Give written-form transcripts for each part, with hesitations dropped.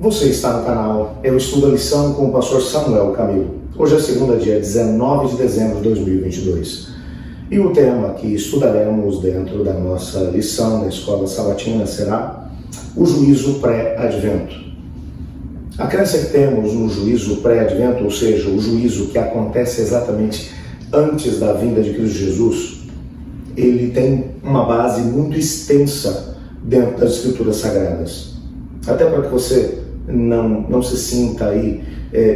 Você está no canal Eu Estudo a Lição com o pastor Samuel Camilo. Hoje é segunda, dia 19 de dezembro de 2022. E o tema que estudaremos dentro da nossa lição na escola sabatina será o juízo pré-advento. A crença que temos no juízo pré-advento, ou seja, o juízo que acontece exatamente antes da vinda de Cristo Jesus, ele tem uma base muito extensa dentro das Escrituras Sagradas. Até para que você não se sinta aí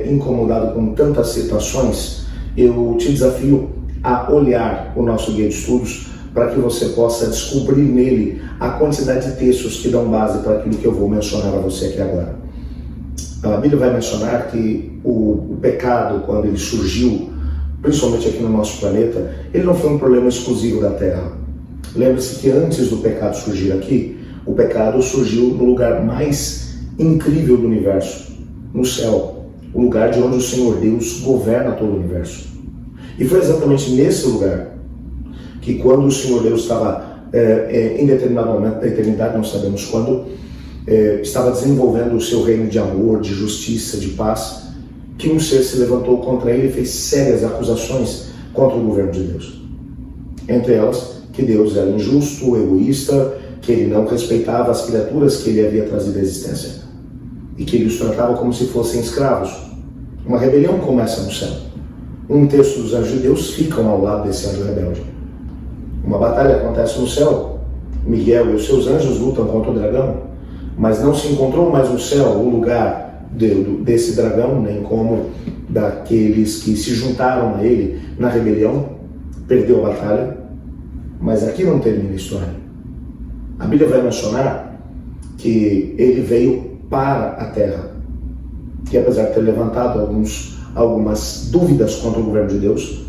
incomodado com tantas citações, eu te desafio a olhar o nosso guia de estudos para que você possa descobrir nele a quantidade de textos que dão base para aquilo que eu vou mencionar a você aqui agora. A Bíblia vai mencionar que o pecado, quando ele surgiu, principalmente aqui no nosso planeta, ele não foi um problema exclusivo da Terra. Lembre-se que antes do pecado surgir aqui, o pecado surgiu no lugar mais incrível do universo, no céu, o lugar de onde o Senhor Deus governa todo o universo. E foi exatamente nesse lugar que, quando o Senhor Deus estava em determinado momento da eternidade, não sabemos quando, estava desenvolvendo o seu reino de amor, de justiça, de paz, que um ser se levantou contra ele e fez sérias acusações contra o governo de Deus. Entre elas, que Deus era injusto, egoísta, que ele não respeitava as criaturas que ele havia trazido à existência e que ele os tratava como se fossem escravos. Uma rebelião começa no céu. Um terço dos anjos de Deus ficam ao lado desse anjo rebelde. Uma batalha acontece no céu. Miguel e os seus anjos lutam contra o dragão, mas não se encontrou mais no céu o lugar desse dragão, nem como daqueles que se juntaram a ele na rebelião. Perdeu a batalha, mas aqui não termina a história. A Bíblia vai mencionar que ele veio para a terra, que apesar de ter levantado algumas dúvidas contra o governo de Deus,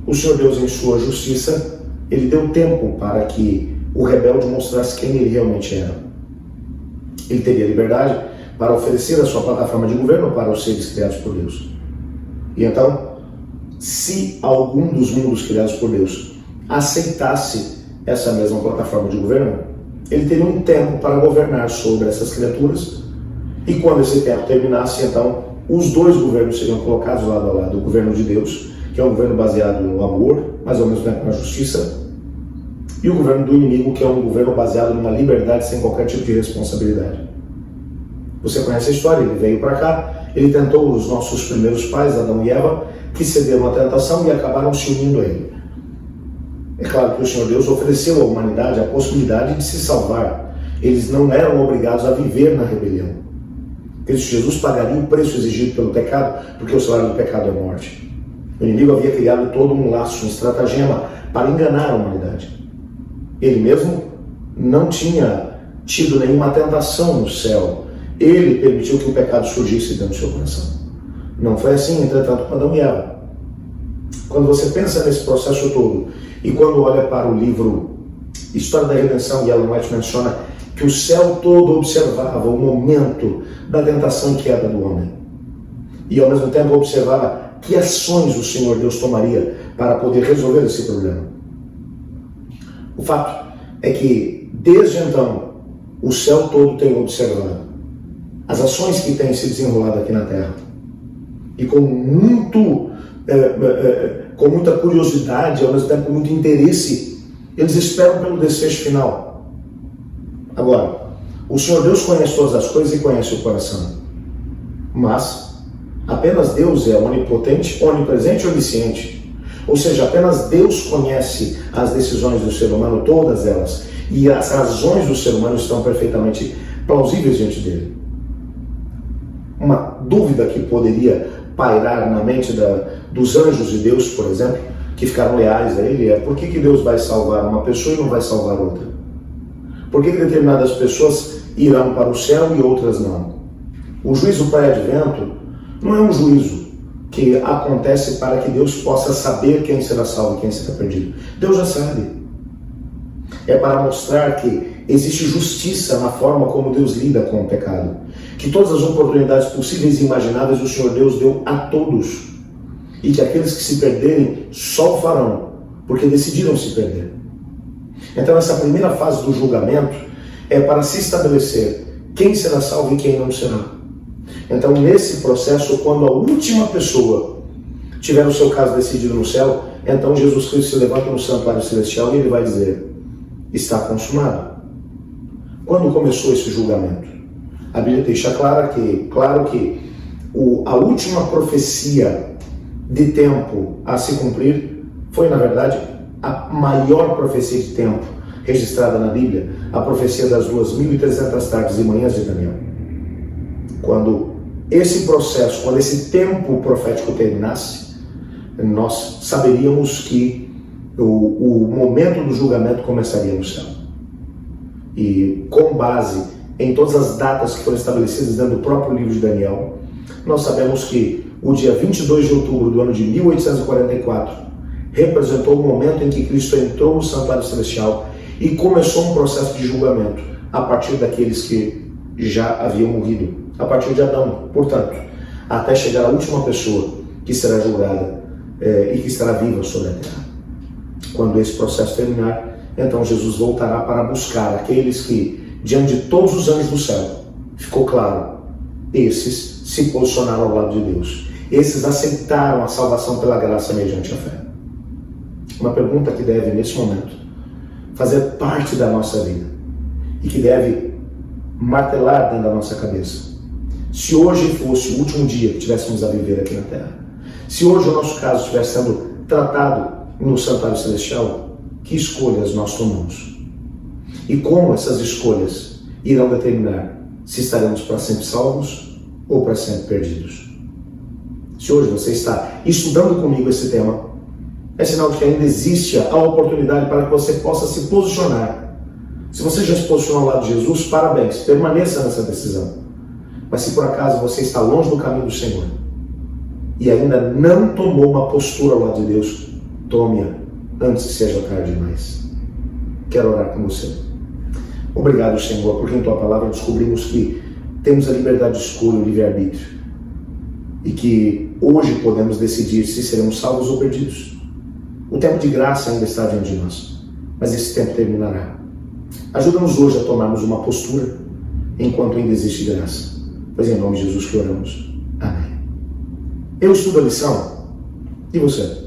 o Senhor Deus, em sua justiça, ele deu tempo para que o rebelde mostrasse quem ele realmente era. Ele teria liberdade para oferecer a sua plataforma de governo para os seres criados por Deus. E então, se algum dos mundos criados por Deus aceitasse essa mesma plataforma de governo, ele teria um tempo para governar sobre essas criaturas, e quando esse tempo terminasse, então, os dois governos seriam colocados lado a lado. O governo de Deus, que é um governo baseado no amor, mas ao mesmo tempo na justiça, e o governo do inimigo, que é um governo baseado numa liberdade sem qualquer tipo de responsabilidade. Você conhece a história, ele veio para cá, ele tentou os nossos primeiros pais, Adão e Eva, que cederam à tentação e acabaram se unindo a ele. É claro que o Senhor Deus ofereceu à humanidade a possibilidade de se salvar. Eles não eram obrigados a viver na rebelião. Cristo Jesus pagaria o preço exigido pelo pecado, porque o salário do pecado é morte. O inimigo havia criado todo um laço, um estratagema para enganar a humanidade. Ele mesmo não tinha tido nenhuma tentação no céu. Ele permitiu que o pecado surgisse dentro do seu coração. Não foi assim, entretanto, com Adão e Eva. Quando você pensa nesse processo todo, e quando olha para o livro História da Redenção, e Ellen White menciona que o céu todo observava o momento da tentação e queda do homem. E ao mesmo tempo observava que ações o Senhor Deus tomaria para poder resolver esse problema. O fato é que, desde então, o céu todo tem observado as ações que têm se desenrolado aqui na Terra. E com muita curiosidade, ao mesmo tempo com muito interesse, eles esperam pelo desfecho final. Agora, o Senhor Deus conhece todas as coisas e conhece o coração. Mas apenas Deus é onipotente, onipresente e onisciente. Ou seja, apenas Deus conhece as decisões do ser humano, todas elas. E as razões do ser humano estão perfeitamente plausíveis diante dele. Uma dúvida que poderia pairar na mente dos anjos de Deus, por exemplo, que ficaram leais a ele, é: por que Deus vai salvar uma pessoa e não vai salvar outra? Por que determinadas pessoas irão para o céu e outras não? O juízo pré-advento não é um juízo que acontece para que Deus possa saber quem será salvo e quem será perdido. Deus já sabe. É para mostrar que existe justiça na forma como Deus lida com o pecado. Que todas as oportunidades possíveis e imagináveis o Senhor Deus deu a todos. E que aqueles que se perderem só o farão, porque decidiram se perder. Então essa primeira fase do julgamento é para se estabelecer quem será salvo e quem não será. Então, nesse processo, quando a última pessoa tiver o seu caso decidido no céu, então Jesus Cristo se levanta no santuário celestial e ele vai dizer: está consumado. Quando começou esse julgamento? A Bíblia deixa claro que a última profecia de tempo a se cumprir foi, na verdade, a maior profecia de tempo registrada na Bíblia, a profecia das 2.300 tardes e manhãs de Daniel. Quando esse processo, quando esse tempo profético terminasse, nós saberíamos que o momento do julgamento começaria no céu. E com base em todas as datas que foram estabelecidas dentro do próprio livro de Daniel, nós sabemos que o dia 22 de outubro do ano de 1844 representou o momento em que Cristo entrou no santuário celestial e começou um processo de julgamento a partir daqueles que já haviam morrido, a partir de Adão, portanto, até chegar à última pessoa que será julgada e que estará viva sobre a terra. Quando esse processo terminar, então Jesus voltará para buscar aqueles que, diante de todos os anjos do céu, ficou claro, esses se posicionaram ao lado de Deus. Esses aceitaram a salvação pela graça mediante a fé. Uma pergunta que deve, nesse momento, fazer parte da nossa vida e que deve martelar dentro da nossa cabeça. Se hoje fosse o último dia que tivéssemos a viver aqui na Terra, se hoje o nosso caso estivesse sendo tratado no santuário celestial, que escolhas nós tomamos? E como essas escolhas irão determinar se estaremos para sempre salvos ou para sempre perdidos? Se hoje você está estudando comigo esse tema, é sinal de que ainda existe a oportunidade para que você possa se posicionar. Se você já se posicionou ao lado de Jesus, parabéns, permaneça nessa decisão. Mas se por acaso você está longe do caminho do Senhor e ainda não tomou uma postura ao lado de Deus, tome-a antes que seja tarde demais. Quero orar com você. Obrigado, Senhor, porque em Tua palavra descobrimos que temos a liberdade de escolha, o livre-arbítrio, e que hoje podemos decidir se seremos salvos ou perdidos. O tempo de graça ainda está diante de nós, mas esse tempo terminará. Ajuda-nos hoje a tomarmos uma postura enquanto ainda existe graça, pois em nome de Jesus que oramos. Amém. Eu estudo a lição, e você?